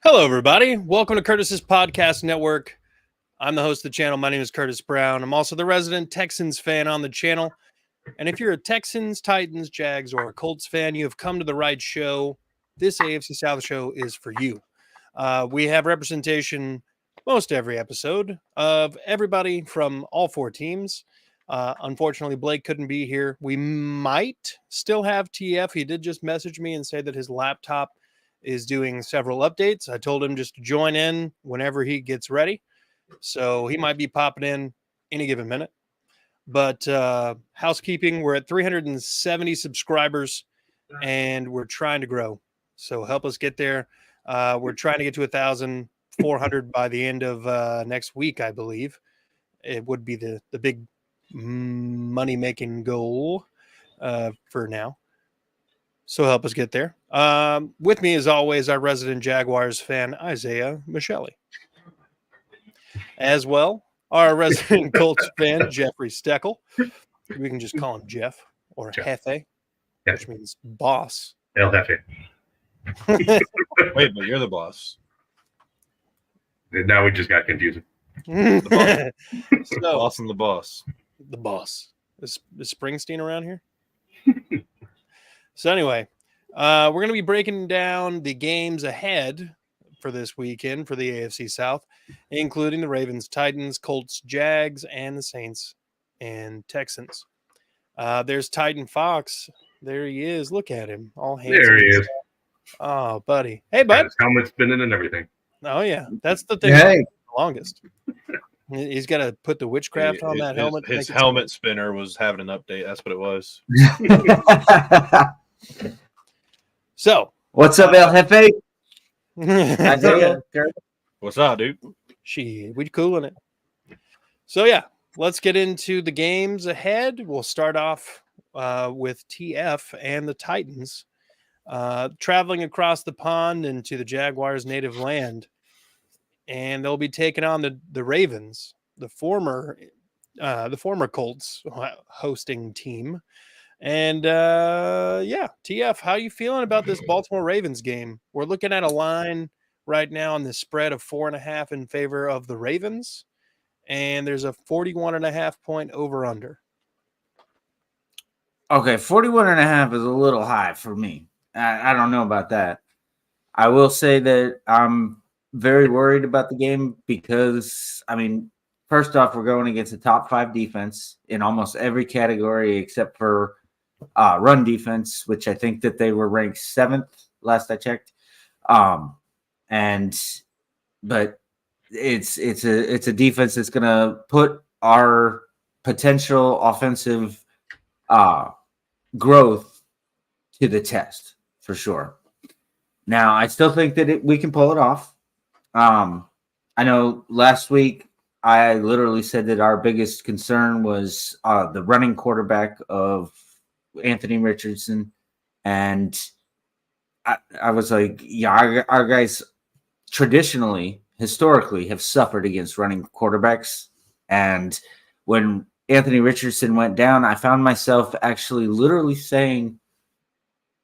Hello, everybody. Welcome to Curtis's Podcast Network. I'm the host of the channel. My name is Curtis Brown. I'm also the resident Texans fan on the channel. And if you're a Texans, Titans, Jags, or a Colts fan, you have come to the right show. This AFC South show is for you. We have representation most every episode of everybody from all four teams. Unfortunately, Blake couldn't be here. We might still have TF. He did just message me and say that his laptop is doing several updates. I told him just to join in whenever he gets ready. So he might be popping in any given minute. But housekeeping, we're at 370 subscribers and we're trying to grow. So help us get there. We're trying to get to 1,400 by the end of next week, I believe. It would be the big money-making goal for now. So help us get there. With me, as always, our resident Jaguars fan, Isaiah Michelli. As well, our resident Colts fan, Jeffrey Steckel. We can just call him Jeff or Jefe, which means boss. El Jefe. Wait, but you're the boss. Now we just got confusing. The boss and the boss. The boss. Is Springsteen around here? So anyway, we're going to be breaking down the games ahead for this weekend for the AFC South, including the Ravens, Titans, Colts, Jags, and the Saints and Texans. There's Titan Fox. There he is. Look at him. All handsome. There he is. Oh, buddy. Hey, bud. His helmet spinning and everything. Oh, yeah. That's the thing. Hey. The longest. He's got to put the witchcraft on that helmet. His helmet spinner was having an update. That's what it was. So, what's up, El Jefe? Isaiah, What's up, dude? we cooling it. So yeah, let's get into the games ahead. We'll start off with TF and the Titans traveling across the pond into the Jaguars' native land, and they'll be taking on the Ravens, the former Colts hosting team. And TF, how are you feeling about this Baltimore Ravens game? We're looking at a line right now on the spread of 4.5 in favor of the Ravens, and there's a 41.5 point over under. Okay, 41.5 is a little high for me. I don't know about that. I will say that I'm very worried about the game because, first off, we're going against a top 5 defense in almost every category except for run defense, which I think that they were ranked 7th last I checked. But it's a defense that's going to put our potential offensive growth to the test for sure. Now, I still think that we can pull it off. I know last week I literally said that our biggest concern was the running quarterback of Anthony Richardson, and I was like, yeah, our guys historically have suffered against running quarterbacks, and when Anthony Richardson went down, I found myself actually literally saying,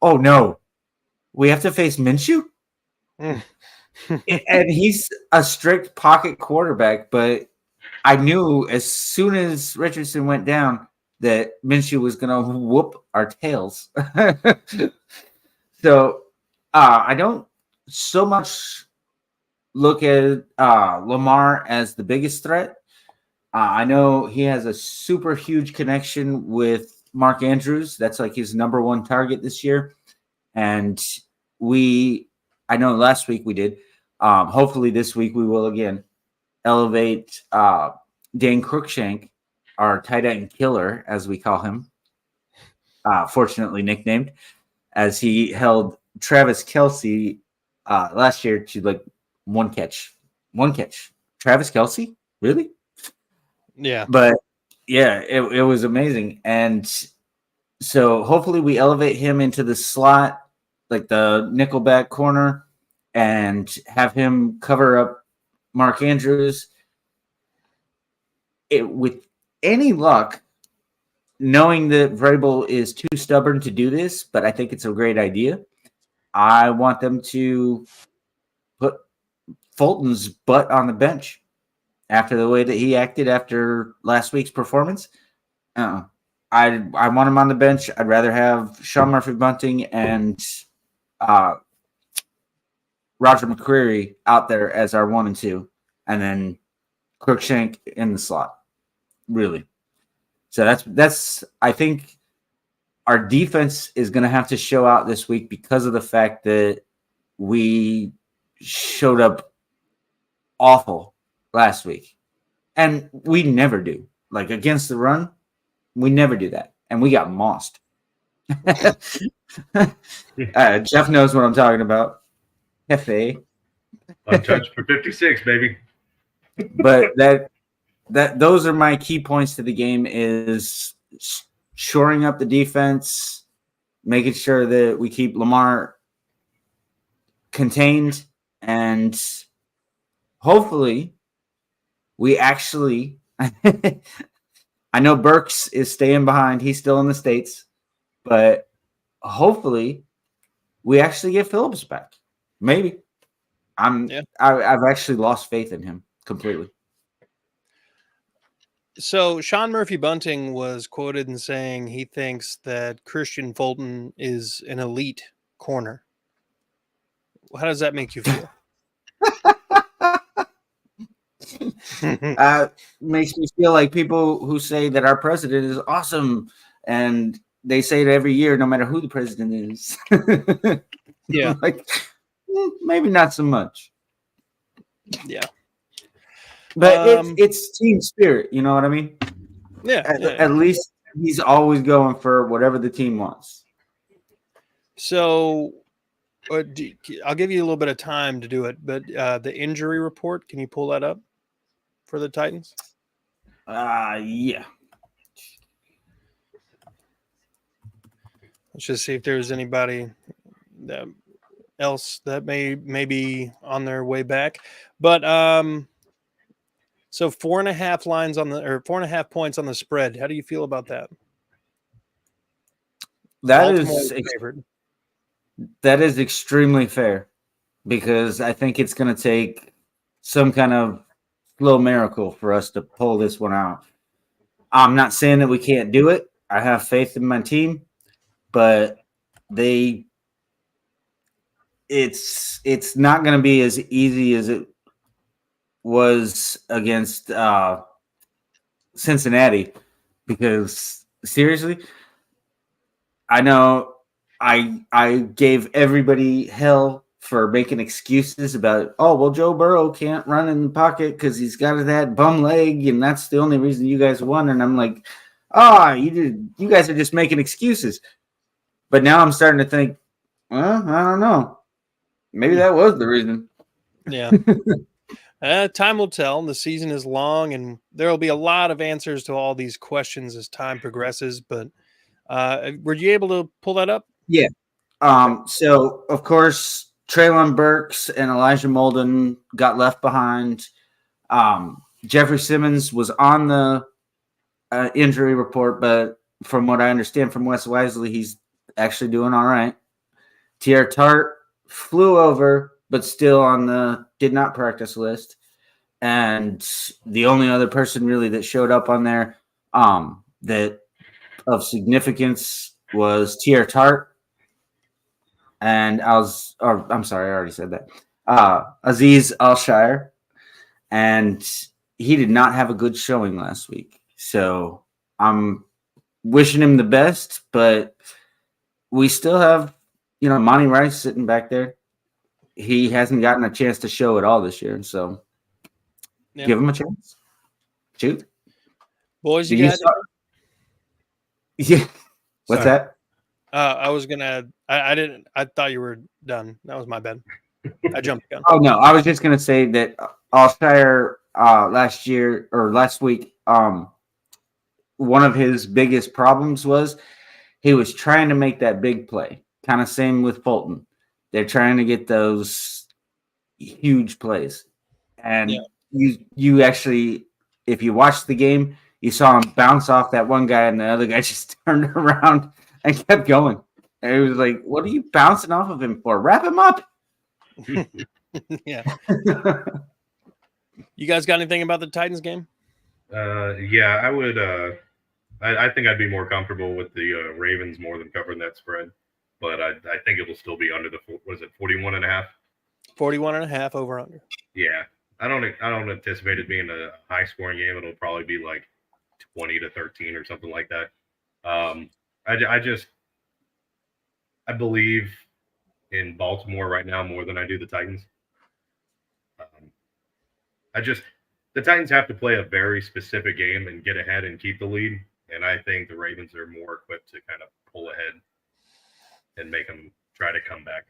oh no, we have to face Minshew? And he's a strict pocket quarterback, but I knew as soon as Richardson went down that Minshew was going to whoop our tails. So I don't so much look at Lamar as the biggest threat. I know he has a super huge connection with Mark Andrews. That's like his number one target this year. And I know last week we did. Hopefully this week we will again elevate Dan Cruikshank, our tight end killer, as we call him, fortunately nicknamed, as he held Travis Kelce last year to like one catch. Travis Kelce? Really? Yeah. But yeah, it was amazing. And so hopefully we elevate him into the slot, like the nickelback corner, and have him cover up Mark Andrews. With any luck, knowing that Vrabel is too stubborn to do this, but I think it's a great idea. I want them to put Fulton's butt on the bench after the way that he acted after last week's performance. I want him on the bench. I'd rather have Sean Murphy-Bunting and Roger McCreary out there as our 1 and 2, and then Crookshank in the slot. Really. So that's I think our defense is going to have to show out this week because of the fact that we showed up awful last week. And we never do. Like against the run, we never do that. And we got mossed. Jeff knows what I'm talking about. Hefe. Untouched for 56, baby. But those are my key points to the game is shoring up the defense, making sure that we keep Lamar contained, and hopefully we actually I know Burks is staying behind. He's still in the States, but hopefully we actually get Phillips back. Maybe. I've actually lost faith in him completely. So Sean Murphy-Bunting was quoted in saying he thinks that Christian Fulton is an elite corner. How does that make you feel? Makes me feel like people who say that our president is awesome, and they say it every year, no matter who the president is. Yeah, like maybe not so much. Yeah, but it's team spirit. You know what I mean? Yeah. At least he's always going for whatever the team wants. So I'll give you a little bit of time to do it, but the injury report, can you pull that up for the Titans? Yeah. Let's just see if there's anybody else that may be on their way back. But so 4.5 lines on the, or 4.5 points on the spread. How do you feel about that? That is extremely fair, because I think it's going to take some kind of slow miracle for us to pull this one out. I'm not saying that we can't do it. I have faith in my team, but it's not going to be as easy as it was against Cincinnati, because seriously, I know I gave everybody hell for making excuses about, oh, well, Joe Burrow can't run in the pocket because he's got that bum leg, and that's the only reason you guys won. And I'm like, you guys are just making excuses. But now I'm starting to think, well, I don't know. Maybe that was the reason. Yeah. Time will tell. The season is long, and there will be a lot of answers to all these questions as time progresses. But were you able to pull that up? Yeah. So, of course, Treylon Burks and Elijah Molden got left behind. Jeffrey Simmons was on the injury report, but from what I understand from Wes Wisely, he's actually doing all right. Tier Tart flew over, but still did not practice list. And the only other person really that showed up on there that of significance was Tier Tart. And I'm sorry, I already said that. Aziz Alshire. And he did not have a good showing last week. So I'm wishing him the best, but we still have, Monty Rice sitting back there. He hasn't gotten a chance to show at all this year. So give him a chance. Shoot. Boys, you got it? Yeah. What's that? I was gonna. I didn't. I thought you were done. That was my bad. I jumped the gun. Oh no, I was just gonna say that Alshire last week, one of his biggest problems was he was trying to make that big play. Kind of same with Fulton. They're trying to get those huge plays, and you actually, if you watched the game, you saw him bounce off that one guy, and the other guy just turned around and kept going. And it was like, what are you bouncing off of him for? Wrap him up. Yeah. You guys got anything about the Titans game? Yeah, I would. I think I'd be more comfortable with the Ravens more than covering that spread, but I think it'll still be under the 41.5. 41.5 over under. Yeah, I don't anticipate it being a high scoring game. It'll probably be like 20-13 or something like that. I believe in Baltimore right now more than I do the Titans. The Titans have to play a very specific game and get ahead and keep the lead. And I think the Ravens are more equipped to kind of pull ahead and make them try to come back.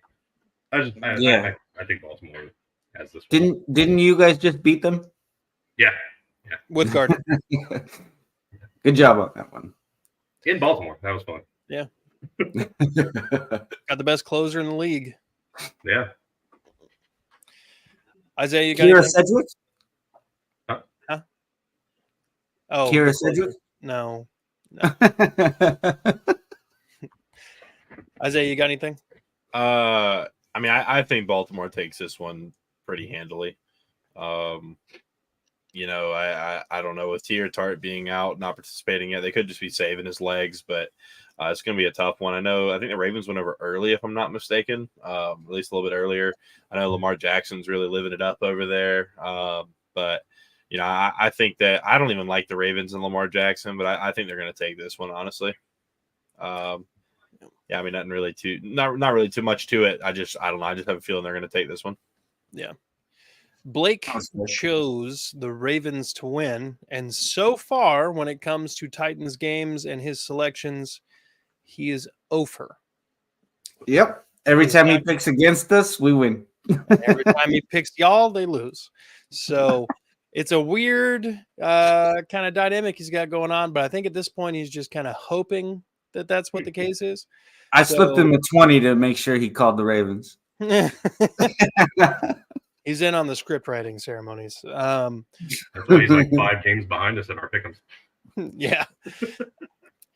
I think Baltimore has this one. Didn't you guys just beat them? Yeah. With Gardner. Good job on that one. In Baltimore. That was fun. Yeah. Got the best closer in the league. Yeah. Isaiah, you got Kira anything? Sedgwick? Huh? Oh, Kira Sedgwick? No. Isaiah, you got anything? I mean, I think Baltimore takes this one pretty handily. You know, I don't know, with Tier Tart being out, not participating yet, they could just be saving his legs, but it's going to be a tough one. I think the Ravens went over early, if I'm not mistaken, at least a little bit earlier. I know Lamar Jackson's really living it up over there, but you know, I think that I don't even like the Ravens and Lamar Jackson, but I think they're going to take this one, honestly. Yeah, I mean, not really too much to it. I don't know. I just have a feeling they're going to take this one. Yeah. Blake chose the Ravens to win, and so far, when it comes to Titans games and his selections, he is over. Yep. Every time he picks against us, we win. Every time he picks y'all, they lose. So it's a weird kind of dynamic he's got going on, but I think at this point he's just kind of hoping that that's what the case is. I slipped him a 20 to make sure he called the Ravens. He's in on the script writing ceremonies. That's why he's like 5 games behind us in our pick'ems. Yeah.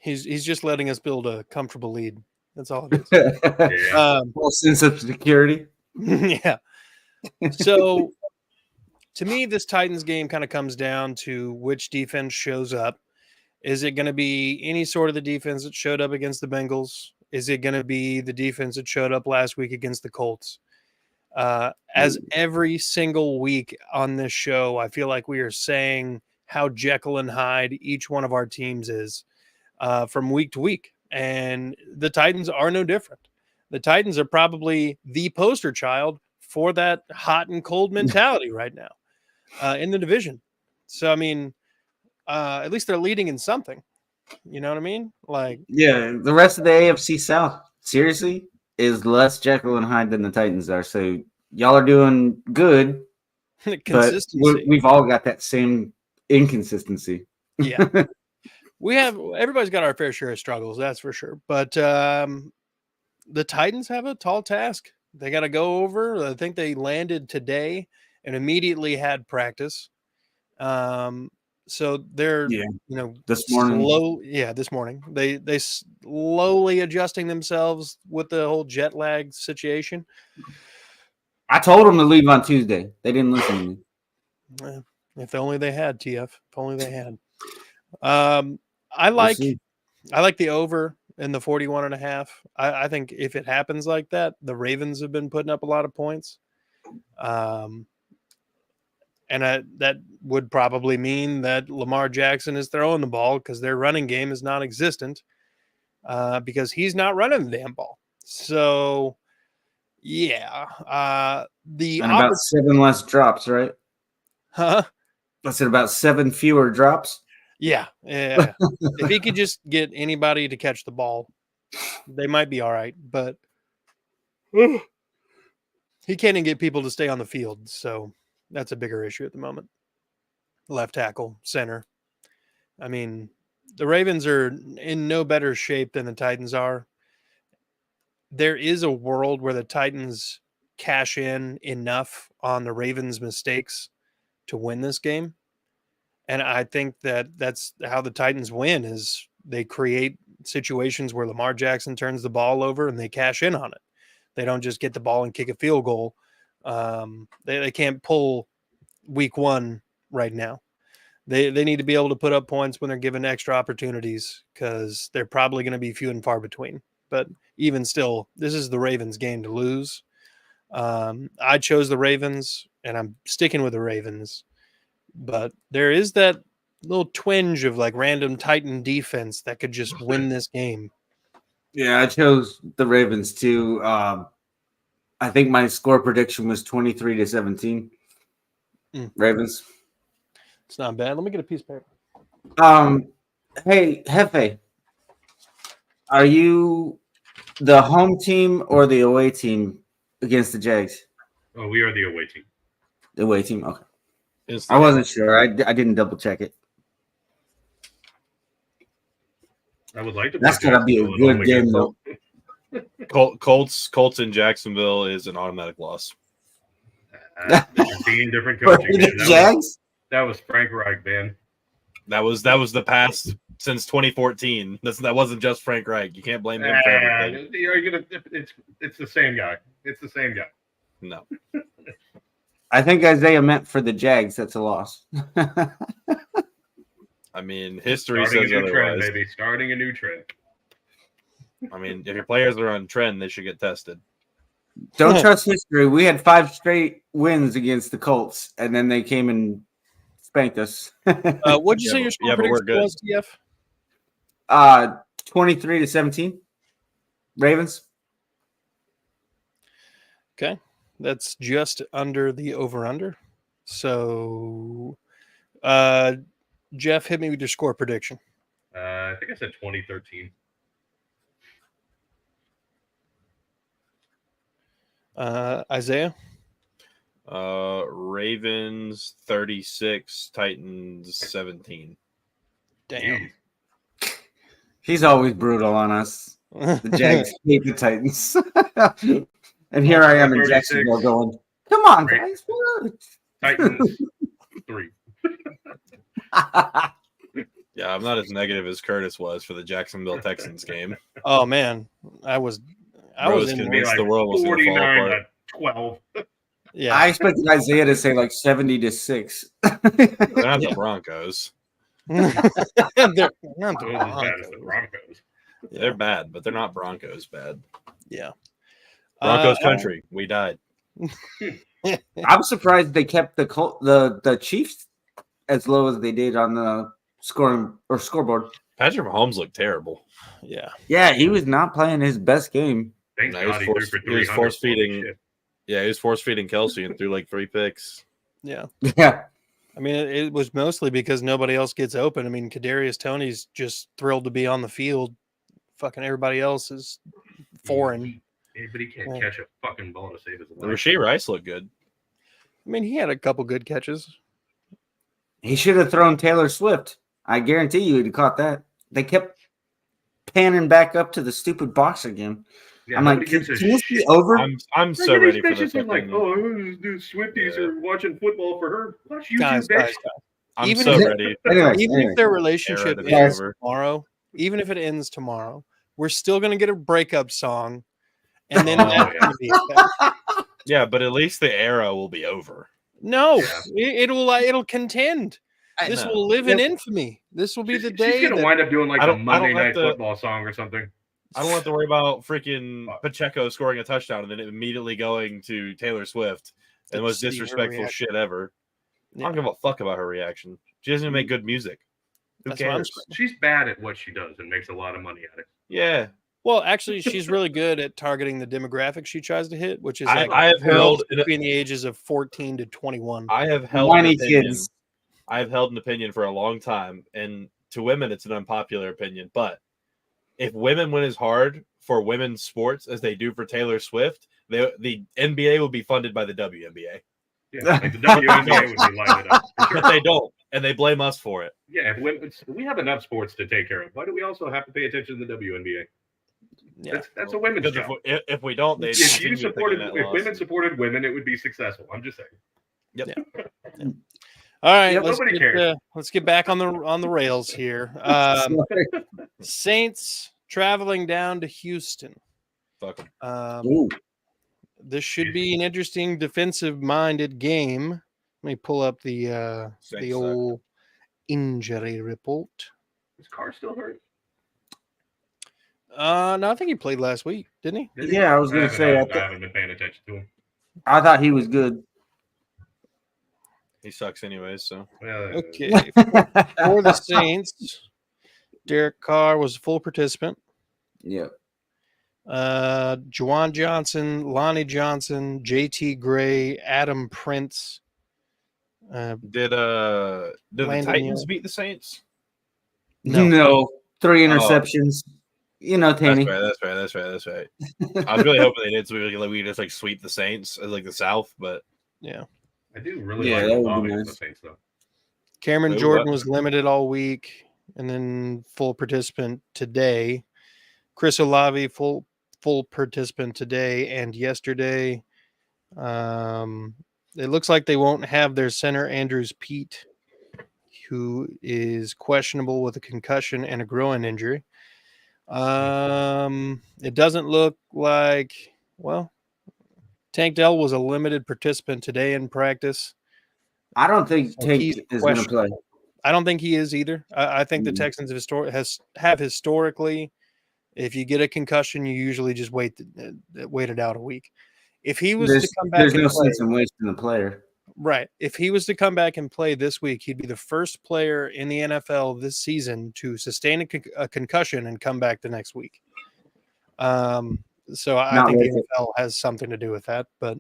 He's just letting us build a comfortable lead. That's all it is. Yeah. Full sense of security. Yeah. So to me, this Titans game kind of comes down to which defense shows up. Is it going to be any sort of the defense that showed up against the Bengals? Is it going to be the defense that showed up last week against the Colts? As every single week on this show, I feel like we are saying how Jekyll and Hyde each one of our teams is from week to week. And the Titans are no different. The Titans are probably the poster child for that hot and cold mentality right now in the division. So, I mean, at least they're leading in something. You know what I mean? Like, yeah, the rest of the AFC South, seriously, is less Jekyll and Hyde than the Titans are. So y'all are doing good, but we've all got that same inconsistency. Yeah. Everybody's got our fair share of struggles, that's for sure. But the Titans have a tall task. They got to go over. I think they landed today and immediately had practice. So they're, this morning. This morning. They slowly adjusting themselves with the whole jet lag situation. I told them to leave on Tuesday. They didn't listen to me. If only they had, TF. If only they had. I like the over in the 41.5. I think if it happens like that, the Ravens have been putting up a lot of points. And that would probably mean that Lamar Jackson is throwing the ball because their running game is non-existent because he's not running the damn ball. So, yeah. About 7 less drops, right? Huh? I said about 7 fewer drops. Yeah. If he could just get anybody to catch the ball, they might be all right. But he can't even get people to stay on the field. So that's a bigger issue at the moment. Left tackle, center. I mean, the Ravens are in no better shape than the Titans are. There is a world where the Titans cash in enough on the Ravens' mistakes to win this game. And I think that's how the Titans win is they create situations where Lamar Jackson turns the ball over and they cash in on it. They don't just get the ball and kick a field goal. They can't pull week one right now. They need to be able to put up points when they're given extra opportunities, because they're probably going to be few and far between. But even still, this is the Ravens' game to lose. I chose the Ravens, and I'm sticking with the Ravens. But there is that little twinge of like random Titan defense that could just win this game. Yeah, I chose the Ravens too. I think my score prediction was 23-17. Ravens. It's not bad. Let me get a piece of paper. Hey, Hefe, are you the home team or the away team against the Jags? Oh, we are the away team. The away team. Okay. It's- I wasn't sure. I didn't double check it. I would like to. That's gonna be a good game, though. Colts in Jacksonville is an automatic loss. Different team, different For coaching. the Man. Jags? That was Frank Reich, man. That was the past since 2014. That wasn't just Frank Reich. You can't blame him for everything. It's the same guy. It's the same guy. No. I think Isaiah meant for the Jags. That's a loss. I mean, history Starting says a new trend, otherwise. baby. Starting a new trend. I mean, if your players are on trend, they should get tested. Don't trust history. We had 5 straight wins against the Colts, and then they came and spanked us. What'd you say your score but we're prediction good. was, TF? 23-17. Ravens. Okay. That's just under the over-under. So, Jeff, hit me with your score prediction. I think I said 2013. Isaiah? Ravens 36, Titans 17. Damn. He's always brutal on us. The Jags hate the Titans. And here I am in 36. Jacksonville going, come on, Right. guys. Titans 3. Yeah, I'm not as negative as Curtis was for the Jacksonville Texans game. Oh, man. I was Rose in convinced there. the world was going to fall 49 apart. to 12. Yeah. I expected Isaiah to say like 70-6. They're not Yeah. the Broncos. They're not the Not as bad as the Broncos. Broncos. They're bad, but they're not Broncos bad. Yeah. Broncos country. We died. I'm surprised they kept the Chiefs as low as they did on the scoring or scoreboard. Patrick Mahomes looked terrible. Yeah. Yeah, he was not playing his best game. Thank No, God he threw for he was 300. force feeding. Shit. Yeah, he was force feeding Kelsey and threw like 3 picks. Yeah. Yeah. I mean, it was mostly because nobody else gets open. I mean, Kadarius Toney's just thrilled to be on the field. Fucking everybody else is foreign. Yeah, but he can't Yeah. catch a fucking ball to save his life. Rasheed Rice looked good. I mean, he had a couple good catches. He should have thrown Taylor Swift. I guarantee you he'd caught that. They kept panning back up to the stupid box again. Yeah, I'm like, nobody can gives a this be shit. over? I'm so Look at ready these for the bitches and like, fucking. oh, the Swifties Yeah. are watching football for her. Watch you, Guys, bitch. guys. I'm even so if- ready. Anyway, Even if their relationship Era to be ends over. tomorrow, even if it ends tomorrow, we're still going to get a breakup song. And then Oh, that's yeah. gonna be it. Yeah, but at least the era will be over. No, Yeah. it'll contend. I This know. will live in Yep. infamy. This will be the She's day gonna that wind up doing like I a don't Monday have night to- football song or something. I don't have to worry about freaking Pacheco scoring a touchdown and then immediately going to Taylor Swift. The most See her disrespectful reaction. shit ever. I Yeah. don't give a fuck about her reaction. She doesn't even make good music. Who That's what I'm cares? saying. She's bad at what she does and makes a lot of money at it. Yeah, Well, actually, she's really good at targeting the demographic she tries to hit, which is like I have girls held between the ages of 14 to 21. I have held an Whiny opinion. kids. I have held an opinion for a long time, and to women, it's an unpopular opinion. But if women win as hard for women's sports as they do for Taylor Swift, the NBA will be funded by the WNBA. Yeah, like the WNBA would be lighting it up. For sure. But they don't, and they blame us for it. Yeah, we have enough sports to take care of. Why do we also have to pay attention to the WNBA? Yeah. That's a women's Because job. if we don't, they If women supported women, it would be successful. I'm just saying. All right, Yeah, let's nobody cares. let's get back on the rails here. Saints traveling down to Houston. Fuck 'em. Ooh. This should be an interesting defensive-minded game. Let me pull up the Saints suck. old injury report. Is Carr still hurt? No, I think he played last week, didn't he? Did he? Yeah, I was gonna say. I haven't been paying attention to him. I thought he was good. He sucks anyways. So Well, Okay. For the Saints, Derek Carr was a full participant. Yeah. Juwan Johnson, Lonnie Johnson, JT Gray, Adam Prince. did the Landon Titans Young. beat the Saints? No. 3 interceptions. Tanny. That's right. I was really hoping they did, so we just like sweep the Saints as like the South, but Yeah. I do really Yeah, like that would Olave be for nice. the Saints, though. Cameron Who, Jordan what? was limited all week and then full participant today. Chris Olave, full participant today and yesterday. It looks like they won't have their center, Andrews Pete, who is questionable with a concussion and a groin injury. It doesn't look like, well, Tank Dell was a limited participant today in practice. I don't think So he's Tank is going to play. I don't think he is either. I think the Mhm. Texans have historically, if you get a concussion, you usually just wait it out a week. If he was to come back There's and no play, sense in wasting the player. right? If he was to come back and play this week, he'd be the first player in the NFL this season to sustain a concussion and come back the next week. So I Not think worth the it. NFL has something to do with that. But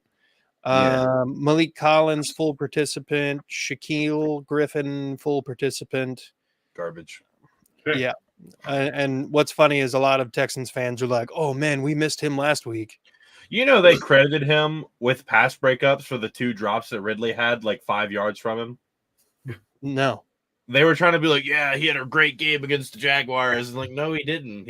Yeah. Malik Collins, full participant. Shaquille Griffin, full participant. garbage. Yeah. And what's funny is a lot of Texans fans are like, "Oh man, we missed him last week." They credited him with pass breakups for the 2 drops that Ridley had like 5 yards from him. No. They were trying to be like, yeah, he had a great game against the Jaguars. And like, no, he didn't.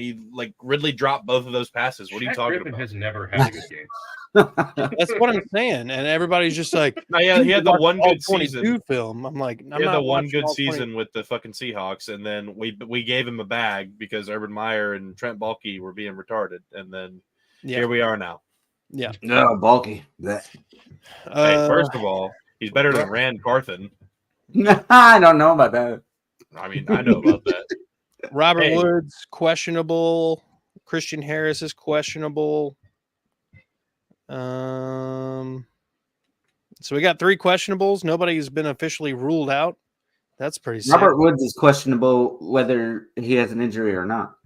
Ridley dropped both of those passes. What are you Shaq talking Griffin about? has never had a good game. That's what I'm saying, and everybody's just like, No, yeah, he had the "Watch one all good 22 season. film." I'm like, He I'm had not the one watching good all 20. season with the fucking Seahawks, and then we gave him a bag because Urban Meyer and Trent Baalke were being retarded, and then Yeah, here we are now. yeah. No, bulky. Hey, first of all, he's better than Rand Carthen. I don't know about that. I mean, I know about that. Robert Hey. Woods questionable. Christian Harris is questionable. So we got 3 questionables. Nobody's been officially ruled out. That's pretty sick. Robert Woods is questionable whether he has an injury or not.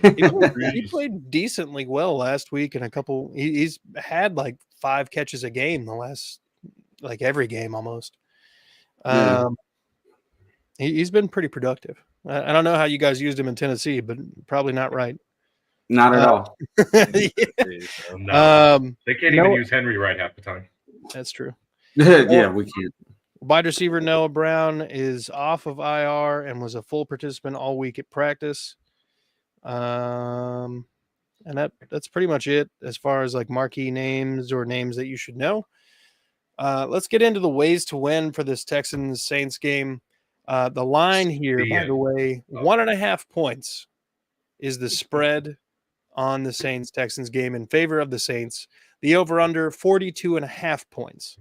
He played decently well last week, and he's had like 5 catches a game the last, like every game almost. Yeah. He's been pretty productive. I don't know how you guys used him in Tennessee, but probably not right. Not at all. No, they can't even use Henry right half the time. That's true. Yeah, we can't. Wide receiver Noah Brown is off of IR and was a full participant all week at practice. And that's pretty much it as far as like marquee names or names that you should know. Let's get into the ways to win for this Texans Saints game. The line here, by the way, 1.5 points is the spread on the Saints Texans game in favor of the Saints. The over under 42.5 points.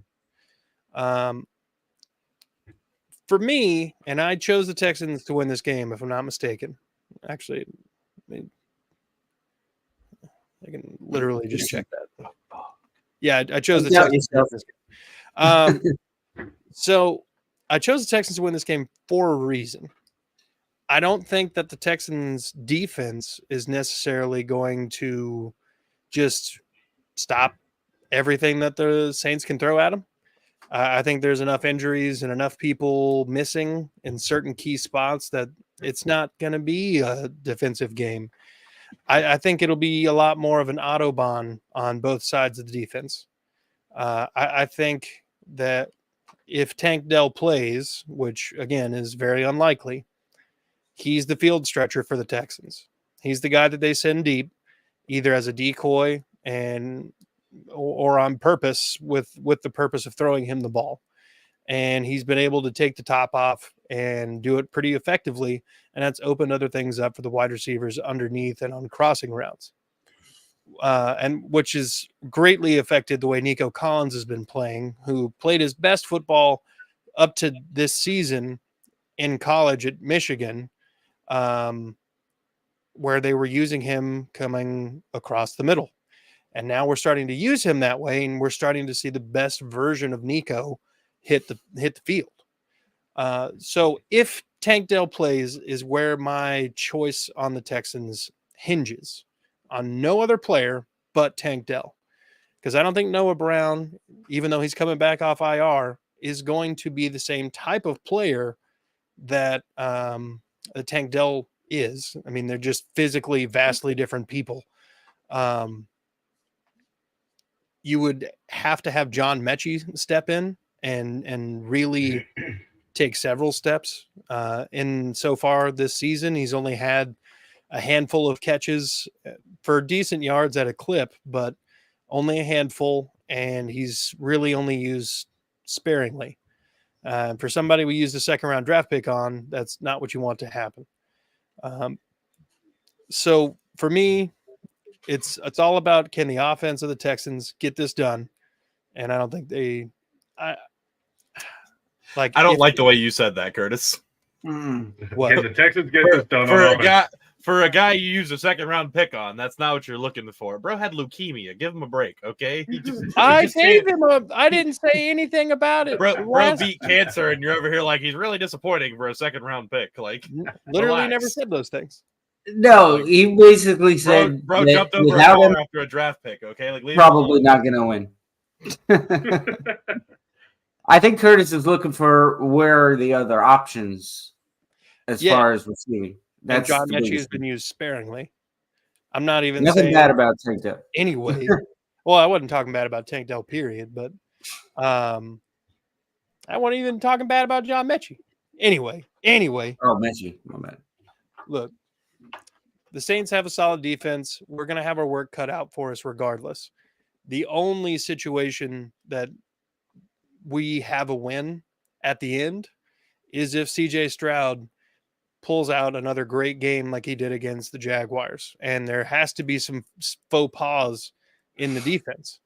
For me, and I chose the Texans to win this game, if I'm not mistaken. Actually, I can literally just check that. Yeah, I chose the Texans to win this game. So I chose the Texans to win this game for a reason. I don't think that the Texans defense is necessarily going to just stop everything that the Saints can throw at them. I think there's enough injuries and enough people missing in certain key spots that it's not going to be a defensive game. I think it'll be a lot more of an Autobahn on both sides of the defense. I think that if Tank Dell plays, which again is very unlikely, he's the field stretcher for the Texans. He's the guy that they send deep, either as a decoy or on purpose with the purpose of throwing him the ball. And he's been able to take the top off and do it pretty effectively. And that's opened other things up for the wide receivers underneath and on crossing routes. And which has greatly affected the way Nico Collins has been playing, who played his best football up to this season in college at Michigan, where they were using him coming across the middle. And now we're starting to use him that way, and we're starting to see the best version of Nico hit the field. So if Tank Dell plays is where my choice on the Texans hinges, on no other player but Tank Dell. Because I don't think Noah Brown, even though he's coming back off IR, is going to be the same type of player that Tank Dell is. I mean, they're just physically vastly different people. You would have to have John Mechie step in and really take several steps. In so far this season, he's only had a handful of catches for decent yards at a clip, but only a handful, and he's really only used sparingly. For somebody we used a second-round draft pick on, that's not what you want to happen. So for me, it's all about, can the offense of the Texans get this done? And I don't think I don't like the way you said that, Curtis. What? Can the Texans get this done For a guy you used a second round pick on, that's not what you're looking for. Bro had leukemia. Give him a break, okay? I gave him I didn't say anything about it. Bro beat cancer, and you're over here like he's really disappointing for a second round pick. Like, literally relax. never said those things. No, he basically said bro jumped over without him after a draft pick. Okay, like probably not going to win. I think Curtis is looking for where are the other options as far as receiving. That's John Mechie has been used sparingly. I'm not even nothing saying bad about Tank Dell. Anyway, well, I wasn't talking bad about Tank Dell, period, but I wasn't even talking bad about John Mechie. Anyway. Oh, Mechie, my man. Look, the Saints have a solid defense. We're going to have our work cut out for us regardless. The only situation that we have a win at the end is if CJ Stroud pulls out another great game like he did against the Jaguars. And there has to be some faux pas in the defense.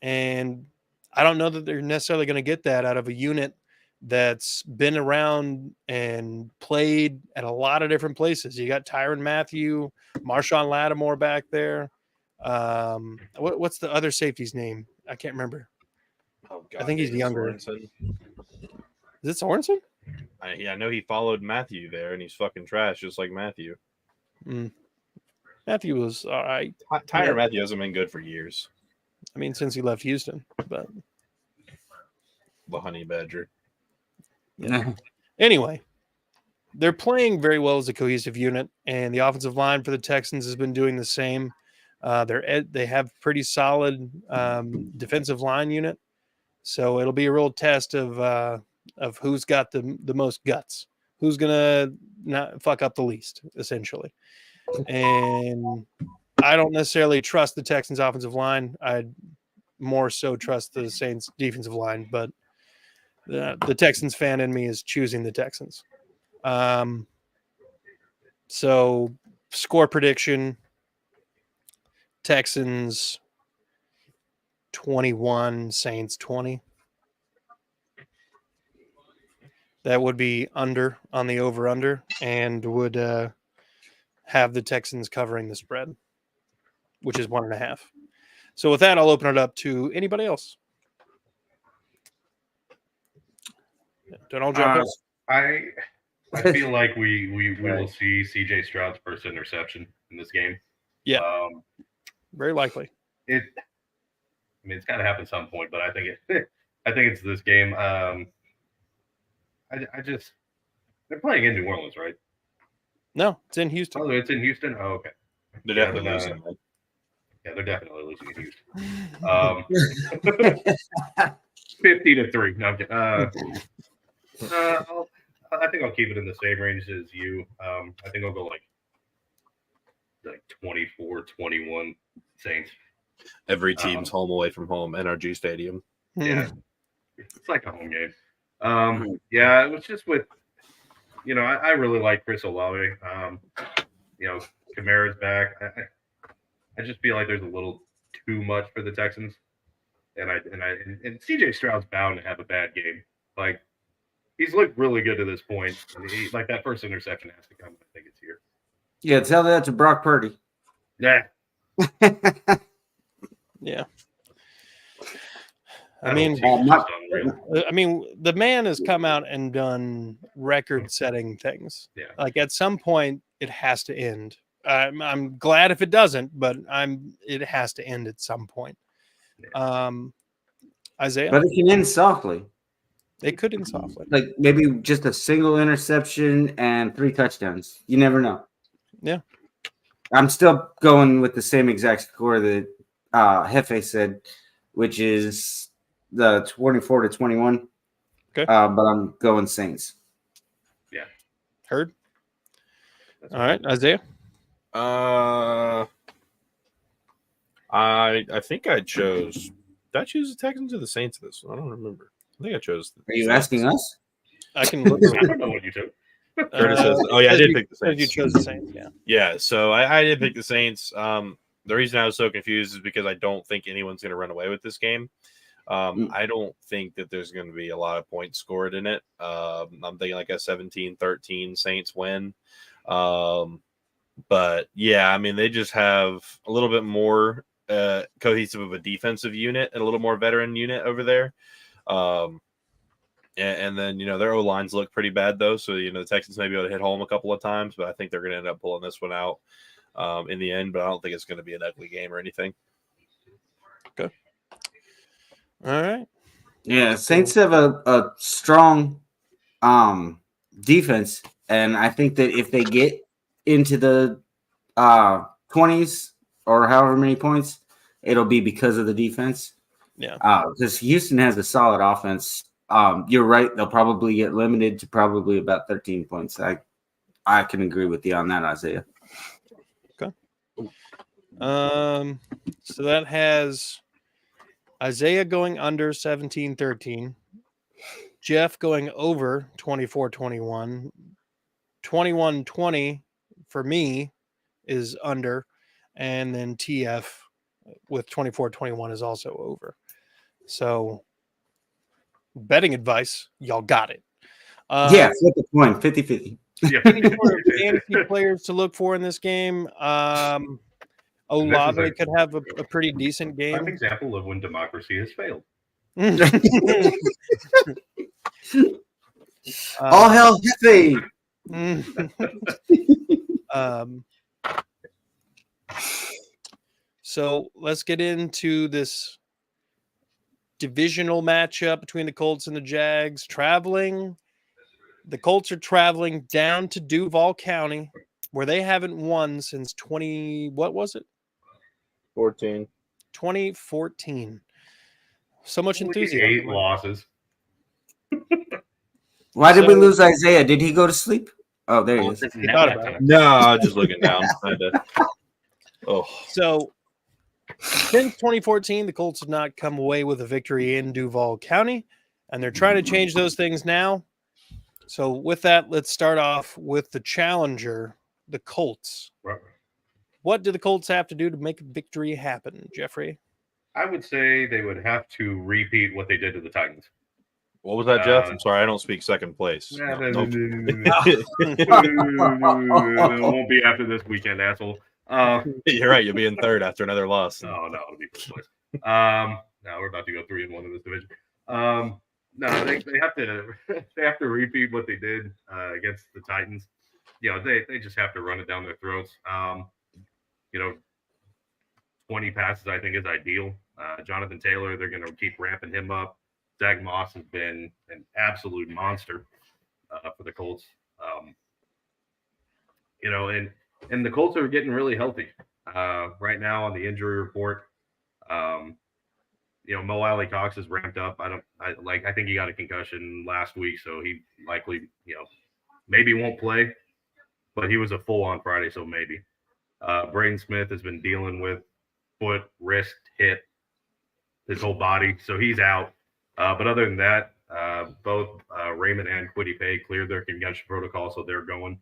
And I don't know that they're necessarily going to get that out of a unit that's been around and played at a lot of different places. You got Tyrann Mathieu, Marshawn Lattimore back there. What's the other safety's name? I can't remember. Oh, God, I think he's younger. Sorensen. Is it Sorensen? I know he followed Matthew there, and he's fucking trash, just like Matthew. Matthew was all right. Tyrann Mathieu hasn't been good for years. I mean, since he left Houston, but the honey badger. Yeah. Anyway, they're playing very well as a cohesive unit, and the offensive line for the Texans has been doing the same. They have pretty solid defensive line unit, so it'll be a real test of who's got the most guts, who's gonna not fuck up the least, essentially. And I don't necessarily trust the Texans offensive line. I'd more so trust the Saints defensive line, but the Texans fan in me is choosing the Texans. So score prediction, Texans 21, Saints 20. That would be under on the over-under and would have the Texans covering the spread, which is 1.5. So with that, I'll open it up to anybody else. Don't all jump in. I feel like we will see CJ Stroud's first interception in this game. Yeah, very likely. It's got to happen at some point, but I think it's this game. They're playing in New Orleans, right? No, it's in Houston. Oh, it's in Houston. Oh, okay. They're definitely losing. Yeah, they're definitely losing in Houston. 50-3. No, I'm kidding. I think I'll keep it in the same range as you. I think I'll go like 24-21 Saints. Every team's home away from home, NRG Stadium. Yeah, it's like a home game. Yeah, it was just with I really like Chris Olave. Kamara's back. I just feel like there's a little too much for the Texans, and CJ Stroud's bound to have a bad game. Like he's looked really good to this point, and like that first interception has to come. I think it's here. Yeah, tell that to Brock Purdy. Yeah. Yeah. I I mean, the man has come out and done record-setting things. Yeah. Like at some point, it has to end. I'm glad if it doesn't, but it has to end at some point. Isaiah, But it can end softly. they could end softly. Like maybe just a single interception and 3 touchdowns. You never know. Yeah. I'm still going with the same exact score that Hefe said, which is the 24-21. Okay. But I'm going Saints. Yeah. Heard. All right, Isaiah. I think I chose. Did I choose the Texans or the Saints this one? I don't remember. I think I chose. Are you Saints. asking us? I can look. I don't know what you took. Curtis says, "Oh yeah, I did pick the Saints." You chose the Saints, yeah. Yeah, so I did pick the Saints. The reason I was so confused is because I don't think anyone's going to run away with this game. I don't think that there's going to be a lot of points scored in it. I'm thinking like a 17-13 Saints win. But yeah, I mean, they just have a little bit more cohesive of a defensive unit and a little more veteran unit over there. And then, their O-lines look pretty bad, though. So, the Texans may be able to hit home a couple of times, but I think they're going to end up pulling this one out in the end. But I don't think it's going to be an ugly game or anything. Okay. All right. Yeah, Saints have a strong defense. And I think that if they get into the 20s or however many points, it'll be because of the defense. Yeah. Because Houston has a solid offense. You're right. They'll probably get limited to probably about 13 points. I can agree with you on that, Isaiah. Okay. So that has Isaiah going under 17-13, Jeff going over 24-21, 21-20 for me is under, and then TF with 24-21 is also over. So betting advice, y'all got it. Yeah, flip the coin, 50-50. Yeah. Any more fantasy players to look for in this game? Olave could have a pretty decent game. An example of when democracy has failed. All hell Hefe. So let's get into this divisional matchup between the Colts and the Jags. The Colts are traveling down to Duval County, where they haven't won since 2014. So much enthusiasm. 8 losses. Why did we lose Isaiah? Did he go to sleep? Oh, there he is. He thought about it. No, I was just looking down. So since 2014, the Colts have not come away with a victory in Duval County, and they're trying to change those things now. So with that, let's start off with the challenger, the Colts. Right. What do the Colts have to do to make a victory happen, Jeffrey? I would say they would have to reat what they did to the Titans. What was that, Jeff? I'm sorry, I don't speak second place. It won't be after this weekend, asshole. You're right. You'll be in third after another loss. No, it'll be first place. No, we're about to go 3-1 in this division. No, they have to repeat what they did against the Titans. They just have to run it down their throats. 20 passes I think is ideal. Jonathan Taylor, they're going to keep ramping him up. Zach Moss has been an absolute monster for the Colts. And the Colts are getting really healthy right now on the injury report. Mo Alley Cox is ramped up. I think he got a concussion last week, so he likely, maybe won't play, but he was a full on Friday, so maybe. Braden Smith has been dealing with foot, wrist, hip, his whole body, so he's out. But other than that, Both Raymond and Quiddy Pay cleared their concussion protocol, so they're going.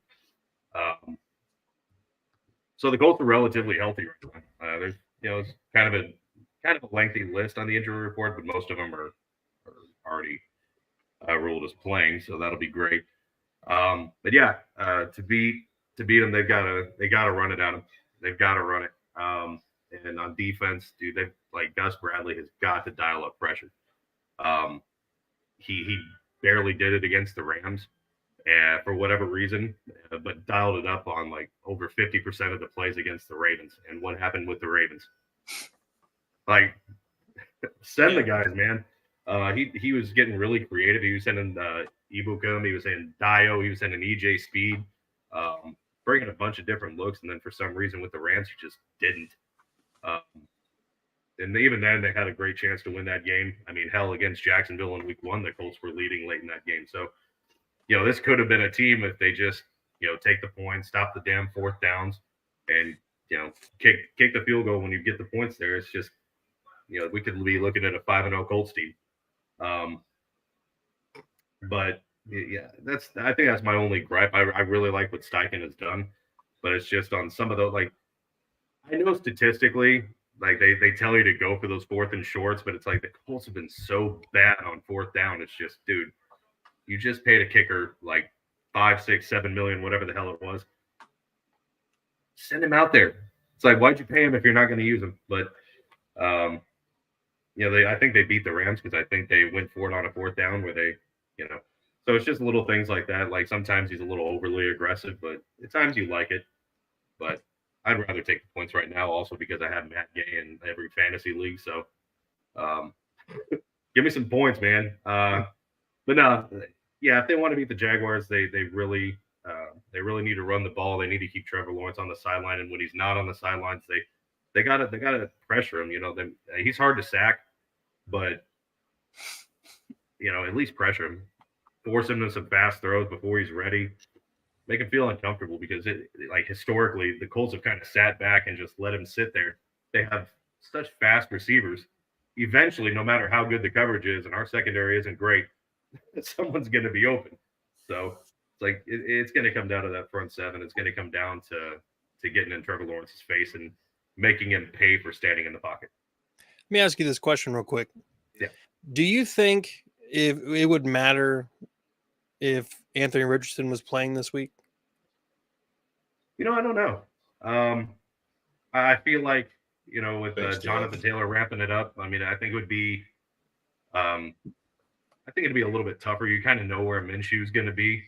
So the Colts are relatively healthy right now. There's, it's kind of a lengthy list on the injury report, but most of them are already ruled as playing, so that'll be great. But yeah, to beat them, they gotta run it at them. They've got to run it. And on defense, dude, they like Gus Bradley has got to dial up pressure. He barely did it against the Rams, for whatever reason, but dialed it up on like over 50% of the plays against the Ravens. And what happened with the Ravens? Like, send the guys, man. He was getting really creative. He was sending Ibukum, he was sending Dio, he was sending EJ Speed, bringing a bunch of different looks. And then for some reason with the Rams, he just didn't. And even then, they had a great chance to win that game. I mean, hell, against Jacksonville in week 1, the Colts were leading late in that game. So, this could have been a team if they just, take the points, stop the damn fourth downs, and, kick the field goal when you get the points there. It's just, we could be looking at a 5-0 Colts team. But yeah, I think that's my only gripe. I really like what Steichen has done, but it's just on some of those, like, I know statistically, like they tell you to go for those 4th and shorts, but it's like the Colts have been so bad on 4th down. It's just, dude, you just paid a kicker like 5, 6, 7 million, whatever the hell it was. Send him out there. It's like, why'd you pay him if you're not going to use him? But I think they beat the Rams because I think they went for it on a 4th down where they, so it's just little things like that. Like sometimes he's a little overly aggressive, but at times you like it. But I'd rather take the points right now also because I have Matt Gay in every fantasy league. So give me some points, man. But no, yeah, if they want to beat the Jaguars, they really need to run the ball. They need to keep Trevor Lawrence on the sideline. And when he's not on the sidelines, they gotta pressure him. He's hard to sack, but at least pressure him. Force him to some fast throws before he's ready. Make him feel uncomfortable because historically the Colts have kind of sat back and just let him sit there. They have such fast receivers. Eventually, no matter how good the coverage is, and our secondary isn't great, someone's going to be open. So it's like it's going to come down to that front seven. It's going to come down to getting in Trevor Lawrence's face and making him pay for standing in the pocket. Let me ask you this question real quick. Yeah. Do you think if it would matter if Anthony Richardson was playing this week? I don't know. I feel like, with Jonathan Taylor ramping it up, I mean, I think it would be, it'd be a little bit tougher. You kind of know where Minshew's going to be.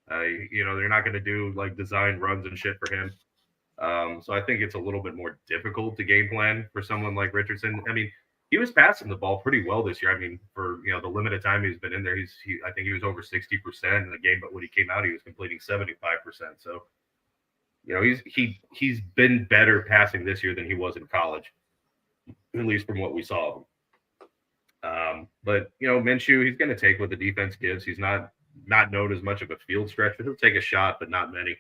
They're not going to do like design runs and shit for him. So I think it's a little bit more difficult to game plan for someone like Richardson. I mean, he was passing the ball pretty well this year. I mean, for the limited time he's been in there, I think he was over 60% in the game. But when he came out, he was completing 75%. So, he's been better passing this year than he was in college, at least from what we saw of him. But Minshew, he's going to take what the defense gives. He's not known as much of a field stretcher. He'll take a shot, but not many.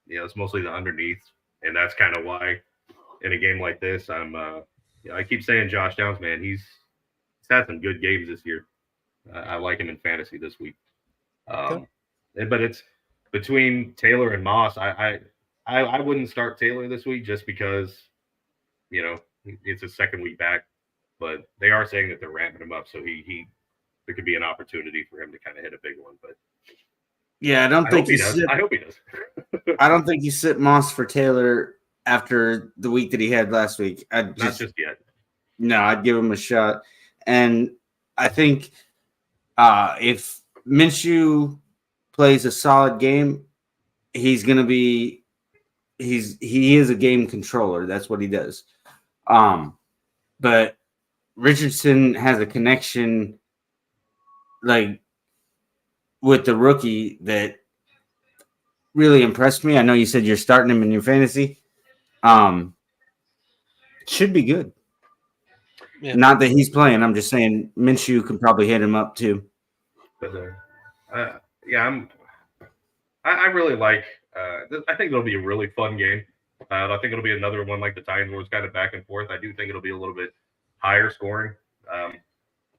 It's mostly the underneath, and that's kind of why in a game like this, I keep saying Josh Downs, man, he's had some good games this year. I like him in fantasy this week. But it's between Taylor and Moss. I wouldn't start Taylor this week just because, it's a second week back, but they are saying that they're ramping him up. So there could be an opportunity for him to kind of hit a big one, but yeah, I hope he does. I don't think you sit Moss for Taylor after the week that he had last week. Not just yet. No, I'd give him a shot. And I think if Minshew plays a solid game, he is a game controller. That's what he does. But Richardson has a connection like with the rookie that really impressed me. I know you said you're starting him in your fantasy. Should be good. Yeah. Not that he's playing. I'm just saying Minshew can probably hit him up too. But I really like. I think it'll be a really fun game. I think it'll be another one like the Titans where it's kind of back and forth. I do think it'll be a little bit higher scoring.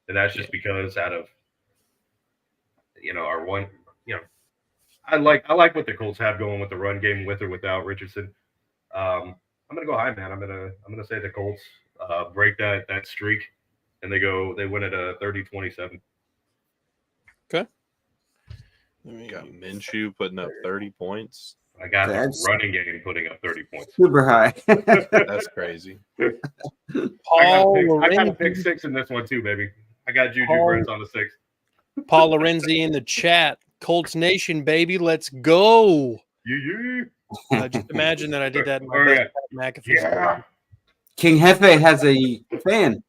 and that's just because out of our one, I like what the Colts have going with the run game with or without Richardson. I'm gonna go high, man. I'm gonna say the Colts break that streak, and they win at a 30-27. Okay. You got Minshew putting up 30 points. I got That's the running game putting up 30 points. super high. That's crazy. I got a pick 6 in this one too, baby. I got Juju Brents on the 6. Paul Lorenzi in the chat. Colts Nation, baby. Let's go. Yeah. Just imagine that I did that in my Oh, best McAfee story. King Hefe has a fan.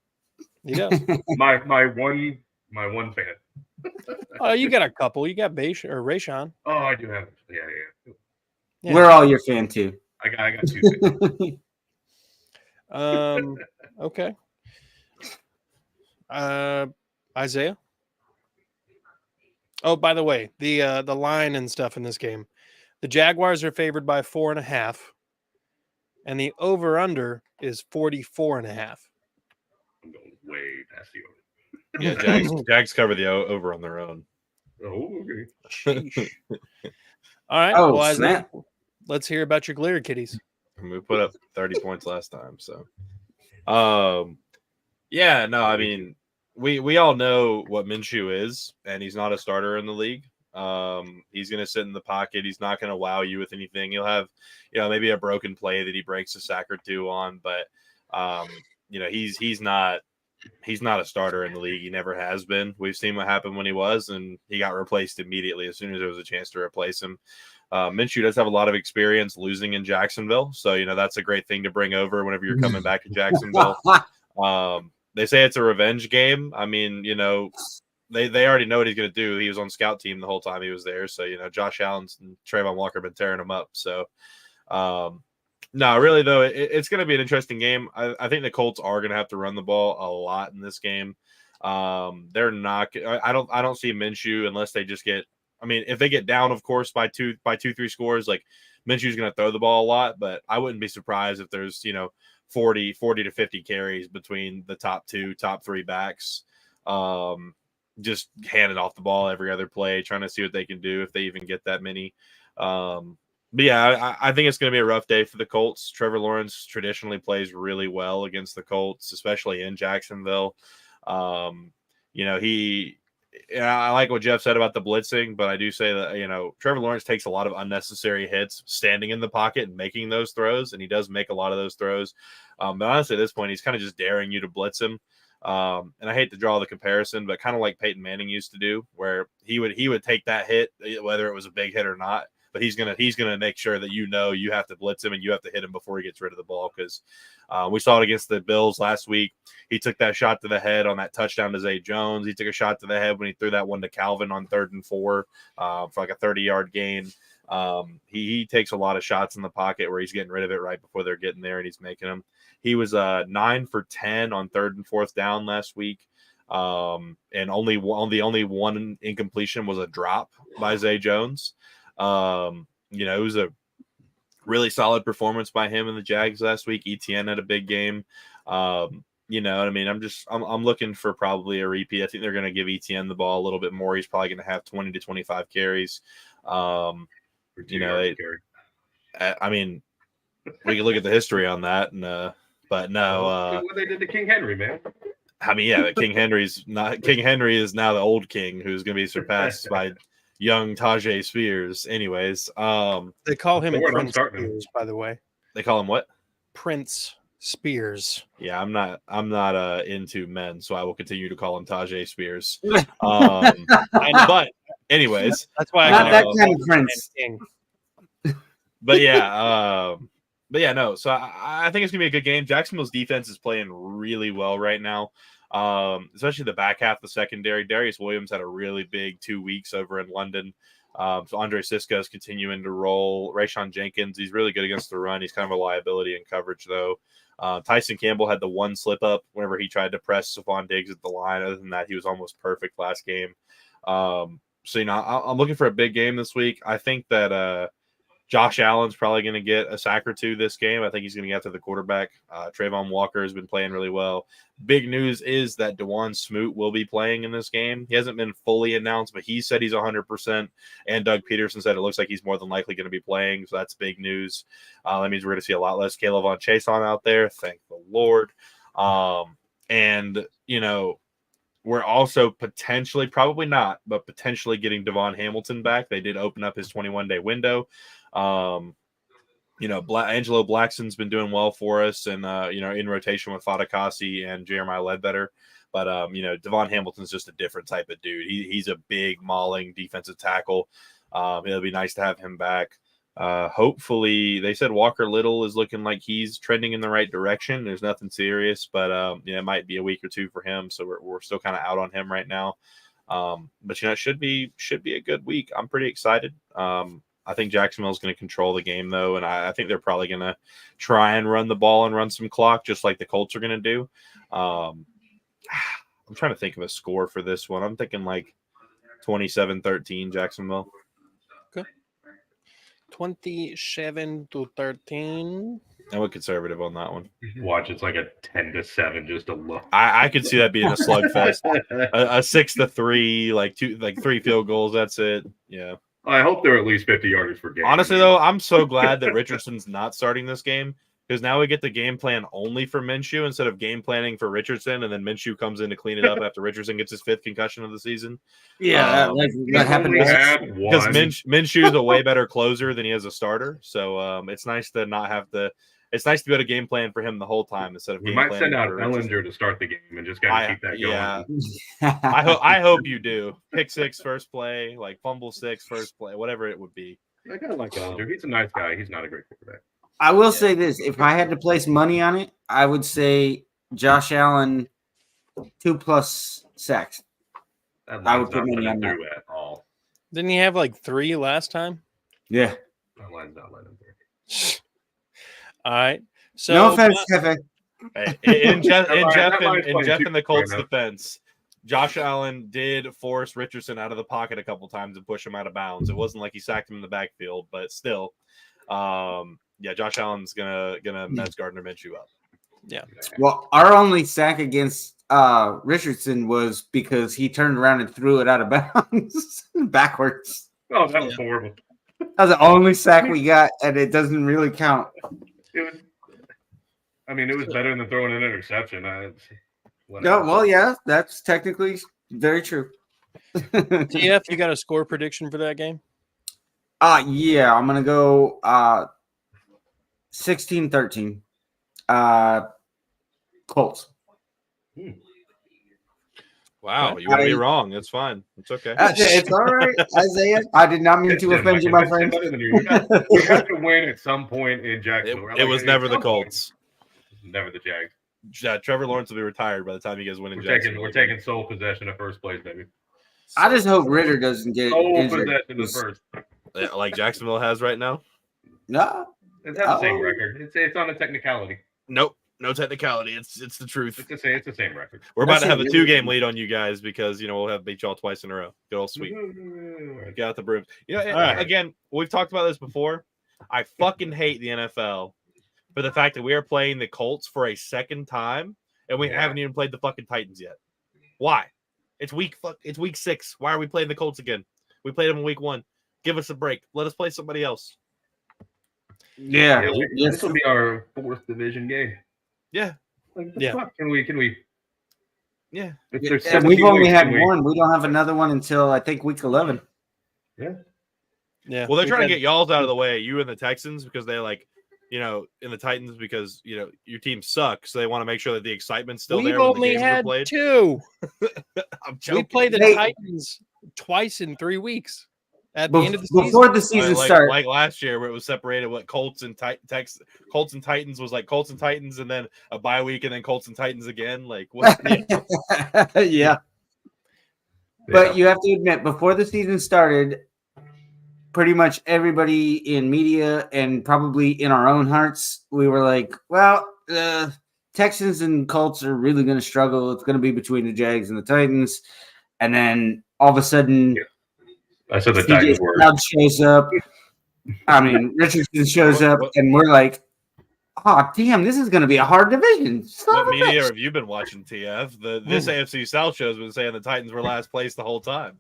He does. my one fan. Oh, you got a couple. You got Rayshawn. Oh, I do have. Yeah. Yeah. We're all your fan too. I got 2 fans. Okay. Isaiah. Oh, by the way, the line and stuff in this game. The Jaguars are favored by 4.5, and the over/under is 44.5. I'm going way past the over. Yeah, Jags cover the over on their own. Oh, okay. Sheesh. All right. Oh, well, Isaiah, snap. let's hear about your glitter kitties. We put up 30 points last time, so. Yeah, no, I mean, we all know what Minshew is, and he's not a starter in the league. He's going to sit in the pocket. He's not going to wow you with anything. He'll have, maybe a broken play that he breaks a sack or two on, but he's not a starter in the league. He never has been. We've seen what happened when he was, and he got replaced immediately as soon as there was a chance to replace him. Minshew does have a lot of experience losing in Jacksonville, so that's a great thing to bring over whenever you're coming back to Jacksonville. They say it's a revenge game. I mean, they already know what he's going to do. He was on scout team the whole time he was there, so Josh Allen and Trayvon Walker have been tearing him up. So, no, really though, it's going to be an interesting game. I think the Colts are going to have to run the ball a lot in this game. They're not. I don't see Minshew unless they just get. I mean, if they get down, of course, by 2-3 scores, like Minshew's going to throw the ball a lot, but I wouldn't be surprised if there's 40 to 50 carries between the top 3 backs. Just handing off the ball every other play, trying to see what they can do if they even get that many. But yeah, I think it's going to be a rough day for the Colts. Trevor Lawrence traditionally plays really well against the Colts, especially in Jacksonville. I like what Jeff said about the blitzing, but I do say that, Trevor Lawrence takes a lot of unnecessary hits standing in the pocket and making those throws, and he does make a lot of those throws. But honestly, at this point, he's kind of just daring you to blitz him. And I hate to draw the comparison, but kind of like Peyton Manning used to do, where he would take that hit, whether it was a big hit or not, but he's gonna make sure that you have to blitz him and you have to hit him before he gets rid of the ball, because we saw it against the Bills last week. He took that shot to the head on that touchdown to Zay Jones. He took a shot to the head when he threw that one to Calvin on 3rd and 4 for like a 30-yard gain. He takes a lot of shots in the pocket where he's getting rid of it right before they're getting there, and he's making them. He was 9 for 10 on 3rd and 4th down last week, and only one incompletion was a drop by Zay Jones. It was a really solid performance by him and the Jags last week. ETN had a big game. You know what I mean? I'm looking for probably a repeat. I think they're going to give ETN the ball a little bit more. He's probably going to have 20 to 25 carries. I mean, we can look at the history on that, and but no. What they did to King Henry, man. I mean, yeah, King Henry is now the old king who's going to be surpassed by young Tajay Spears. Anyways, they call him Prince Spears, by the way. They call him what? Prince Spears. Yeah, I'm not into men, so I will continue to call him Tajay Spears. But anyways, that's why not that kind of Prince. But yeah, no. So I think it's gonna be a good game. Jacksonville's defense is playing really well right now, especially the back half of the secondary. Darius Williams had a really big 2 weeks over in London. So Andre Siska is continuing to roll. Rayshawn Jenkins, he's really good against the run. He's kind of a liability in coverage, though. Tyson Campbell had the one slip up whenever he tried to press Stephon Diggs at the line. Other than that, he was almost perfect last game. So I'm looking for a big game this week. I think that Josh Allen's probably going to get a sack or two this game. I think he's going to get to the quarterback. Trayvon Walker has been playing really well. Big news is that DeJuan Smoot will be playing in this game. He hasn't been fully announced, but he said he's 100%. And Doug Peterson said it looks like he's more than likely going to be playing. So that's big news. That means we're going to see a lot less Caleb Von Chason out there. Thank the Lord. And, you know, we're also potentially, probably not, but potentially getting Devon Hamilton back. They did open up his 21-day window. You know, Angelo Blackson's been doing well for us, and you know, in rotation with Fadakasi and Jeremiah Ledbetter. But you know, Devon Hamilton's just a different type of dude. He's a big mauling defensive tackle. It'll be nice to have him back. Hopefully, they said Walker Little is looking like he's trending in the right direction. There's nothing serious, but you know, it might be a week or two for him. So we're still kind of out on him right now. But you know, it should be a good week. I'm pretty excited. I think Jacksonville's going to control the game, though, and I think they're probably going to try and run the ball and run some clock, just like the Colts are going to do. I'm trying to think of a score for this one. I'm thinking like 27-13 Jacksonville. Okay. 27-13. I went conservative on that one. Watch, it's like a 10-7, just a look. I could see that being a slugfest. a 6-3, like 3 field goals. That's it. Yeah. I hope they're at least 50 yarders per game. Honestly, though, I'm so glad that Richardson's not starting this game, because now we get the game plan only for Minshew instead of game planning for Richardson, and then Minshew comes in to clean it up after Richardson gets his 5th concussion of the season. Yeah, like that happened because Minshew's a way better closer than he is a starter. So it's nice to not have to. It's nice to be able to game plan for him the whole time instead of. We might send out Ellinger to start the game and just kind of keep that going. Yeah, I hope you do. Pick 6 first play, like fumble 6 first play, whatever it would be. I kind of like Ellinger. He's a nice guy. He's not a great quarterback. I will say this: if I had to place money on it, I would say Josh Allen 2+ sacks. I would put money on that at all. Didn't he have like 3 last time? Yeah. That line's not letting him through. All right. So no offense, Kefe. In Jeff and the Colts' defense, Josh Allen did force Richardson out of the pocket a couple times and push him out of bounds. It wasn't like he sacked him in the backfield, but still, yeah, Josh Allen's gonna mess Gardner Minshew up. Yeah. Well, our only sack against Richardson was because he turned around and threw it out of bounds backwards. Oh, that was horrible. That was the only sack we got, and it doesn't really count. It was better than throwing an interception. No, well, yeah, that's technically very true. TF, you got a score prediction for that game? Yeah, I'm gonna go 16-13. Colts. Wow, you want to be wrong. That's fine. It's okay. It's all right, Isaiah. I did not mean to offend you, my friend. You have to win at some point in Jacksonville. It was never the Colts. Never the Jags. Yeah, Trevor Lawrence will be retired by the time you guys win in Jacksonville. We're taking sole possession of first place, baby. I just hope Ritter doesn't get injured. Possession of first. Like Jacksonville has right now? No. It's the same record. It's on a technicality. Nope. No technicality. It's the truth. It's the same record. We're about to have a 2-game lead on you guys because we'll have beat y'all twice in a row. Good old sweet. Get out the brooms. Again, we've talked about this before. I fucking hate the NFL for the fact that we are playing the Colts for a second time and we haven't even played the fucking Titans yet. Why? It's week 6. Why are we playing the Colts again? We played them in week 1. Give us a break. Let us play somebody else. Yeah. This will be our 4th division game. Yeah. Fuck? Can we? Yeah. We've only had one. We don't have another one until I think week 11. Yeah. Yeah. Well, they're trying to get y'all's out of the way, you and the Texans, because they in the Titans, because your team sucks. So they want to make sure that the excitement's still there. We've only had 2. I'm joking. We played the Titans twice in 3 weeks. At the end of the season. Before the season started. Like last year where it was separated, Colts and Titans was like Colts and Titans and then a bye week and then Colts and Titans again. Like what? Yeah. But you have to admit, before the season started, pretty much everybody in media and probably in our own hearts, we were like, well, Texans and Colts are really going to struggle. It's going to be between the Jags and the Titans. And then all of a sudden, I said the Titans were. Shows up. I mean, Richardson shows up, and we're like, "Oh, damn, this is going to be a hard division." What media have you been watching, TF? This AFC South show has been saying the Titans were last place the whole time.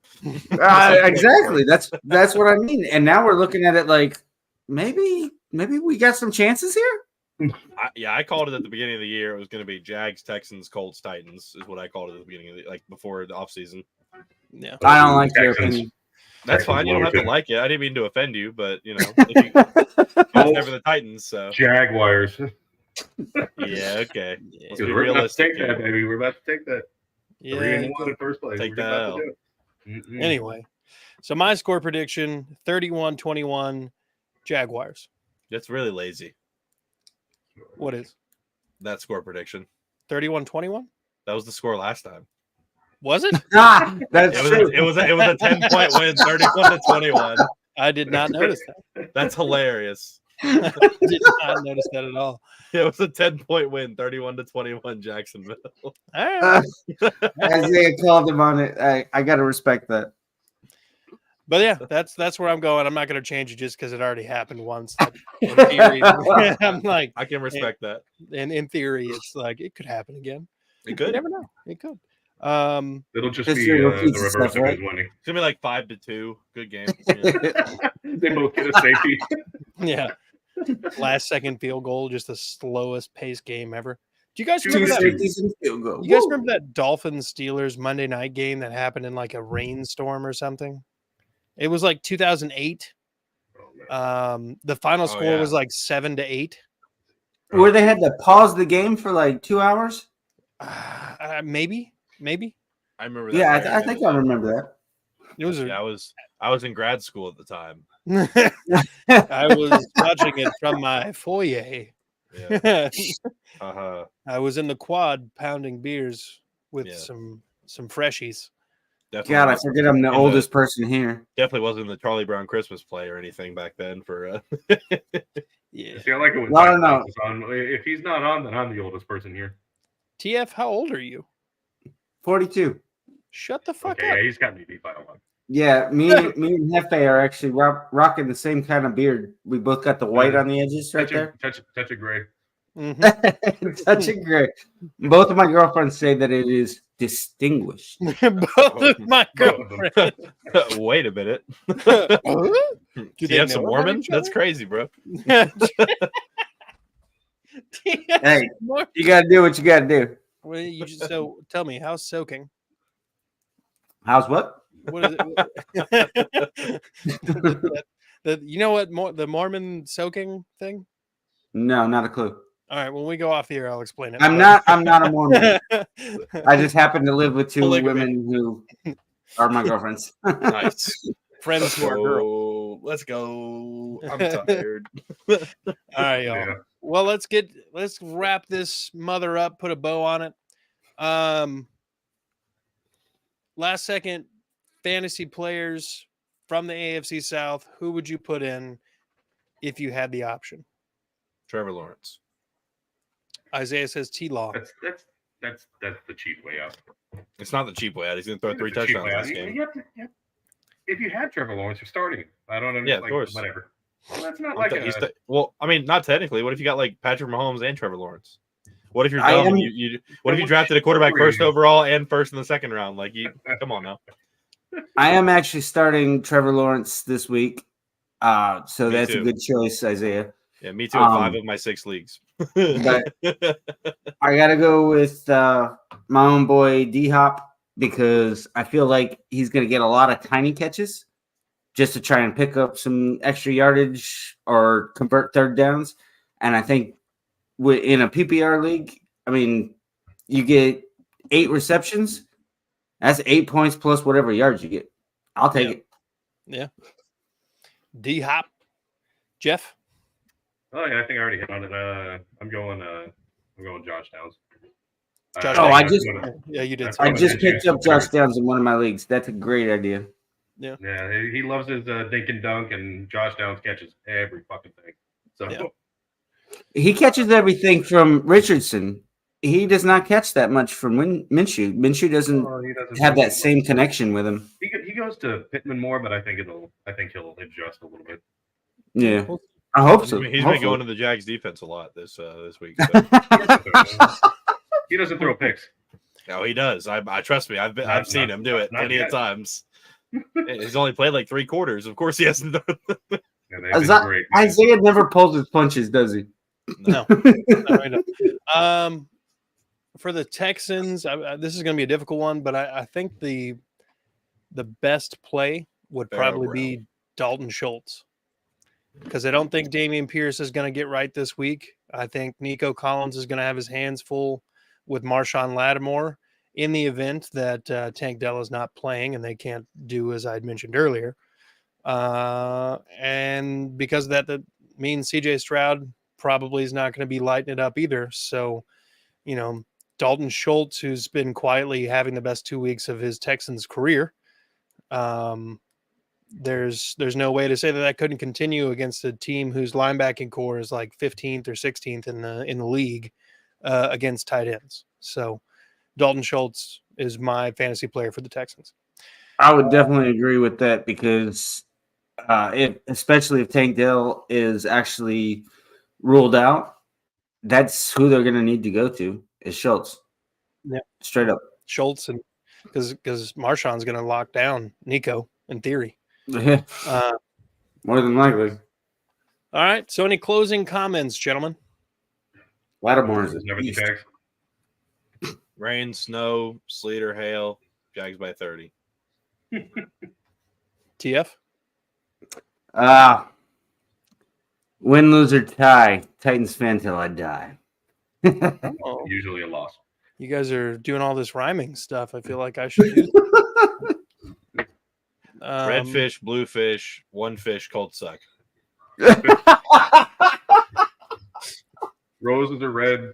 Exactly. That's what I mean. And now we're looking at it like maybe we got some chances here. I called it at the beginning of the year. It was going to be Jags, Texans, Colts, Titans is what I called it at the beginning of before the offseason. Yeah, I don't like your opinion. That's Texans fine. You don't have to lower like it. I didn't mean to offend you, but if you never the Titans. So Jaguars. yeah, okay. Let's be We're about to realistic. take that, baby. We're about to take that. yeah. 3-1 in first place. Take We're that about out. to do it. Mm-mm. Anyway, so my score prediction: 31-21 Jaguars. That's really lazy. What is That score prediction. 31-21? That was the score last time. Was it? That's true. It was a 10-point win, 31-21. I did not notice that. That's hilarious. I did not notice that at all. It was a 10-point win, 31-21 Jacksonville. All right. Isaiah called him on it. I got to respect that. But yeah, that's where I'm going. I'm not going to change it just because it already happened once. In theory, I'm like, I can respect that. and in theory, it's like it could happen again. It You could. never know. It could. It'll just History be the repeats reverse itself, of right? his winning. It's gonna be like 5-2. Good game. Yeah. They both get a safety. Yeah. Last second field goal, just the slowest pace game ever. Do you guys Two remember that? safeties and field goal. You guys Woo. remember that Dolphins Steelers Monday night game that happened in like a rainstorm or something? It was like 2008. The final score was like 7-8. Where they had to pause the game for like 2 hours? Maybe. I remember that. Yeah, very I think I vividly. remember that. It was. Yeah, I was in grad school at the time. I was watching it from my foyer. Yeah. I was in the quad pounding beers with Yeah. some freshies. Definitely God, I wasn't forget I'm the in oldest person here. Definitely wasn't the Charlie Brown Christmas play or anything back then. For Yeah. See, I like it when Well, I don't Ty know. Cobb is on. If he's not on, then I'm the oldest person here. TF, how old are you? 42. Shut the fuck Okay, up. yeah, he's got me beat by a lot. Yeah, me and Hefe are actually rocking the same kind of beard. We both got the white on the edges right there. Touch it gray. Mhm. Touch it great. Both of my girlfriends say that it is distinguished. Both of my girlfriends. wait a minute. Do Do they you have know some about Mormon? each That's other? crazy, bro. Hey, you got to do what you got to do. Well, so tell me, how's soaking? How's what? What is it? You know what the Mormon soaking thing? No, not a clue. All right, when we go off the air, I'll explain it. I'm not a Mormon. I just happen to live with two Polygamy. women who are my girlfriends. Nice. Friends who are girls. Let's go. I'm tired. All right, y'all. Yeah. Well, let's wrap this mother up, put a bow on it. Last second fantasy players from the AFC South, who would you put in if you had the option? Trevor Lawrence. Isaiah says T-Law. That's the cheap way out. It's not the cheap way out. He's going to throw It's 3 the cheap touchdowns way out. this game. You have to- if you had Trevor Lawrence, you're starting. I don't know. Yeah, of like, course. Whatever. Well, that's not like Well, I mean, not technically. What if you got like Patrick Mahomes and Trevor Lawrence? What if you're I dumb? am- What if you drafted a quarterback first overall and first in the second round? Like, come on now. I am actually starting Trevor Lawrence this week. So Me that's too. a good choice, Isaiah. Yeah, me too. In 5 of my 6 leagues. But I got to go with my own boy D-Hop because I feel like he's going to get a lot of tiny catches just to try and pick up some extra yardage or convert third downs. And I think in a PPR league, I mean, you get 8 receptions. That's 8 points plus whatever yards you get. I'll take it. Yeah. D-Hop. Jeff? Oh yeah, I think I already hit on it. I'm going Josh Downs. Josh Oh, I Downs. just Yeah, you did. That's I what just it picked is. up Josh Downs in one of my leagues. That's a great idea. Yeah, he loves his dink and dunk, and Josh Downs catches every fucking thing. So Yeah. He catches everything from Richardson. He does not catch that much from Minshew. Minshew doesn't he doesn't have that same connection with him. He goes to Pittman more, but I think he'll adjust a little bit. Yeah, We'll- I hope He's so. been Hopefully. going to the Jags defense a lot this week. He doesn't throw picks. No, he does. I trust me. I've seen him do it not plenty yet. of times. He's only played like 3 quarters. Of course, he hasn't done. Yeah, they've been great. Man. Isaiah never pulls his punches, does he? No. I don't. For the Texans, this is going to be a difficult one, but I think the best play would probably be Dalton Schultz, because I don't think Dameon Pierce is going to get right this week. I think Nico Collins is going to have his hands full with Marshawn Lattimore in the event that Tank Dell is not playing and they can't do as I mentioned earlier. And because of that means CJ Stroud probably is not going to be lighting it up either. So, Dalton Schultz, who's been quietly having the best 2 weeks of his Texans career, there's no way to say that couldn't continue against a team whose linebacking core is like 15th or 16th in the league against tight ends. So Dalton Schultz is my fantasy player for the Texans. I would definitely agree with that, because especially if Tank Dell is actually ruled out, that's who they're going to need to go to is Schultz. Yeah, straight up Schultz, and because Marshawn's going to lock down Nico in theory. More than likely. All right. So, any closing comments, gentlemen? Lattimore is never the Jags. Rain, snow, sleet, or hail. Jags by 30. TF? Win, lose, or tie. Titans fan till I die. Oh, Usually a loss. you guys are doing all this rhyming stuff. I feel like I should do. Red fish, blue fish, one fish, cold suck. Roses are red.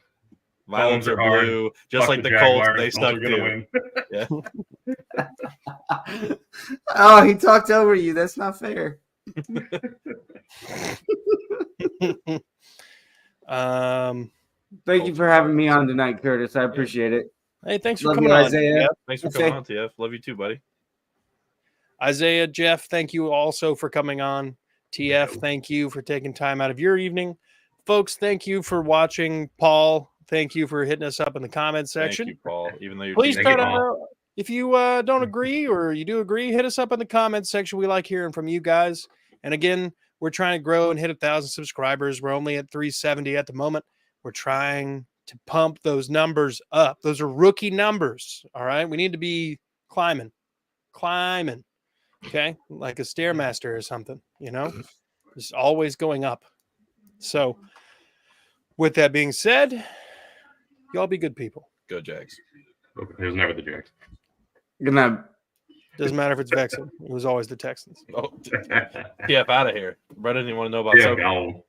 Violets are hard. blue, just Fuck like the Jaguars. Colts. They Those stuck are gonna too. win. Yeah. Oh, he talked over you. That's not fair. Thank you for having me on tonight, Curtis. I appreciate it. Hey, thanks for Love coming you, on. Isaiah. Jeff. Thanks for Okay. coming on, TF. Love you too, buddy. Isaiah, Jeff, thank you also for coming on. TF, thank you for taking time out of your evening. Folks, thank you for watching. Paul, thank you for hitting us up in the comment section. Thank you, Paul. Even though you're Please Thank you, try to, Paul. if you don't agree or you do agree, hit us up in the comments section. We like hearing from you guys. And again, we're trying to grow and hit 1,000 subscribers. We're only at 370 at the moment. We're trying to pump those numbers up. Those are rookie numbers. All right. We need to be climbing. Okay. Like a Stairmaster or something, just always going up. So with that being said, y'all be good people. Go Jags. Okay, it was never the Jags. Good night. Doesn't matter if it's vexing. It was always the Texans. Oh, TF out of here. Brendan, you want to know about Yeah, soap? gone.